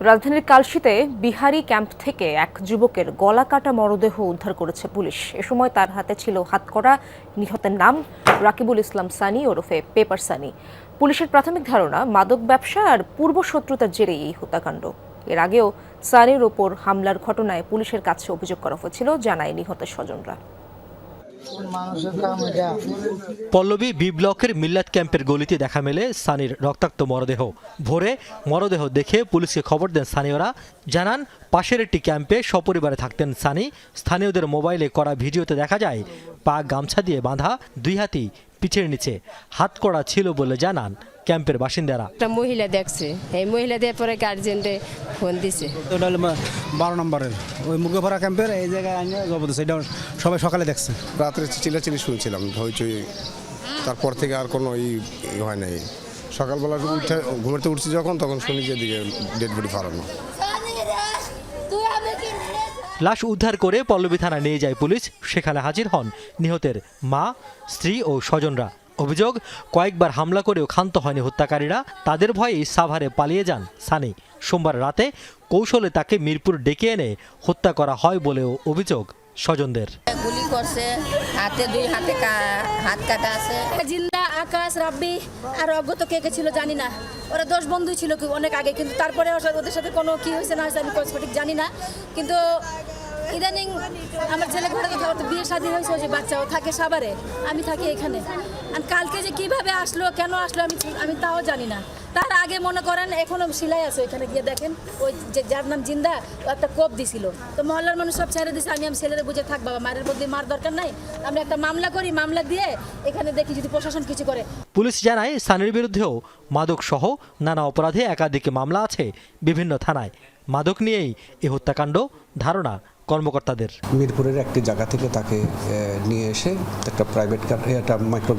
রাজধানীর কালশীতে বিহারি ক্যাম্প থেকে এক যুবকের গলা কাটা মরদেহ উদ্ধার করেছে পুলিশ। এ সময় তার হাতে ছিল হাতকড়া। নিহতের নাম রাকিবুল ইসলাম সানি ওরফে পেপার সানি। পুলিশের প্রাথমিক ধারণা মাদক ব্যবসা আর পূর্বশত্রুতার জেরেই এই হত্যাকাণ্ড। এর আগেও সানির ওপর হামলার ঘটনায় পুলিশের কাছে অভিযোগ করা হয়েছিল, জানায় নিহতের স্বজনরা। পল্লবী বি ব্লকের মিল্লাত ক্যাম্পের গলিতে দেখা মেলে সানির রক্তাক্ত মরদেহ। ভোরে মরদেহ দেখে পুলিশকে খবর দেন স্থানীয়রা। জানান, পাশের একটি ক্যাম্পে সপরিবারে থাকতেন সানি। স্থানীয়দের মোবাইলে করা ভিডিওতে দেখা যায় পা গামছা দিয়ে বাঁধা, দুই হাতি পিঠের নিচে, হাতকড়া ছিল বলে জানান ক্যাম্পের বাসিন্দারা। একটা মহিলা দেখছে, এই মহিলা দিয়ে পরে গার্জেন্টে ফোন দিছে। ওটা হলো 12 নম্বরের ওই মুগেভরা ক্যাম্পের এই জায়গায় আনিয়ে জবরদস্ত, এটা সবাই সকালে দেখছে। রাত্রে চিল্লাচিল্লি শুনছিলাম, হইচই। তারপর থেকে আর কোনো হয় নাই। সকালবেলা উঠে ঘুমাতে উঠছি যখন, তখন শুনি যে দিকে ডেড বডি ফালানো। লাশ উদ্ধার করে পল্লবী থানায় নিয়ে যায় পুলিশ। সেখানে হাজির হন নিহতের মা, স্ত্রী ও স্বজনরা। অভিযোগ, কয়েকবার হামলা করেও ক্ষান্ত হয়নি হত্যাকারীরা। তাদের ভয়ে সাভারে পালিয়ে যান সানি। সোমবার রাতে কৌশলে তাকে মিরপুর ডেকে এনে হত্যা করা হয় বলেও অভিযোগ স্বজনদের। গুলি করছে, হাতে দুই হাতে হাত কাটা আছে। জিন্দা, আকাশ, রাব্বি আর অজ্ঞত কে কে ছিল জানি না। ওরা 10 বন্ধু ছিল অনেক আগে, কিন্তু তারপরে ওদের সাথে কোনো কি হয়েছে না হয়েছে আমি সঠিক জানি না। কিন্তু ইদানিং আমার ছেলে ঘরে তো বিয়ে শাদী হয়েছে, যে বাচ্চাও থাকে সাভারে, আমি থাকি এখানে। আর কালকে যে কিভাবে আসলো, কেন আসলো আমি তাও জানি না। তার আগে মনে করেন এখনো সিলাই আছে, এখানে গিয়ে দেখেন ওই যে যার নাম জিন্দা, ও একটা কোপ দিছিল। তো মহল্লার মানুষ সব ছেড়ে দিছে। আমি ছেলেদের বুঝে থাক বাবা, মারের মধ্যে মার দরকার নাই, আমরা একটা মামলা করি, মামলা দিয়ে এখানে দেখি যদি প্রশাসন কিছু করে। পুলিশ জানায়, সানির বিরুদ্ধেও মাদক সহ নানা অপরাধে একাধিক মামলা আছে বিভিন্ন থানায়। মাদক নিয়েই এই হত্যাকাণ্ড ধারণা কর্মকর্তাদের। মিরপুরের একটি জায়গা থেকে তাকে নিয়ে এসে একটা প্রাইভেট কার, একটা মাইক্রো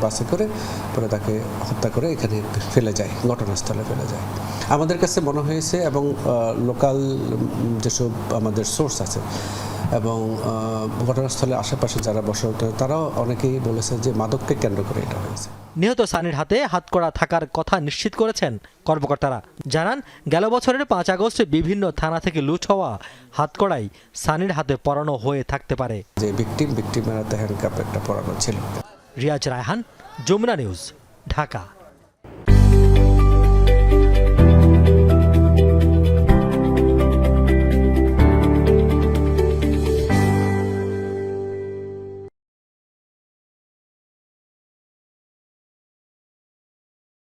বাসে করে পরে তাকে হত্যা করে এখানে ফেলে যায়, ঘটনাস্থলে ফেলে যায়। আমাদের কাছে মনে হয়েছে, এবং লোকাল যেসব আমাদের সোর্স আছে এবং ঘটনাস্থলের আশেপাশে যারা বসবাস করে তারাও অনেকেই বলেছে যে মাদককে কেন্দ্র করে এটা হয়েছে। নিহত সানির হাতে হাতকড়া থাকার কথা নিশ্চিত করেছেন কর্মকর্তারা। জানান, গেল বছরের 5 আগস্ট বিভিন্ন থানা থেকে লুট হওয়া হাতকড়াই সানির হাতে পরানো হয়ে থাকতে পারে। যে ভিকটিমের হাতে হ্যান্ডকাপ একটা পরানো ছিল। রিয়াজ রায়হান, যমুনা নিউজ, ঢাকা।